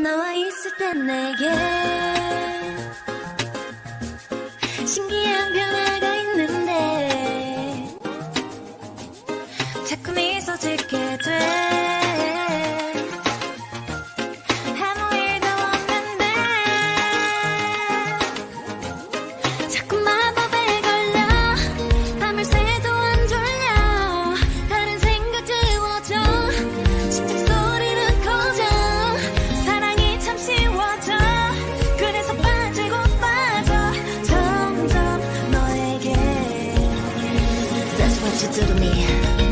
너와 있을 땐 내게 신기한 변화가 있는데 자꾸 미소 짓게 돼 아무 일도 없는데 자꾸 마법에 걸려 밤을 새도 안 졸려 다른 생각 지워져 심장 소리는 커져 사랑이 참 쉬워져 그래서 빠지고 빠져 점점 너에게 That's what you do to me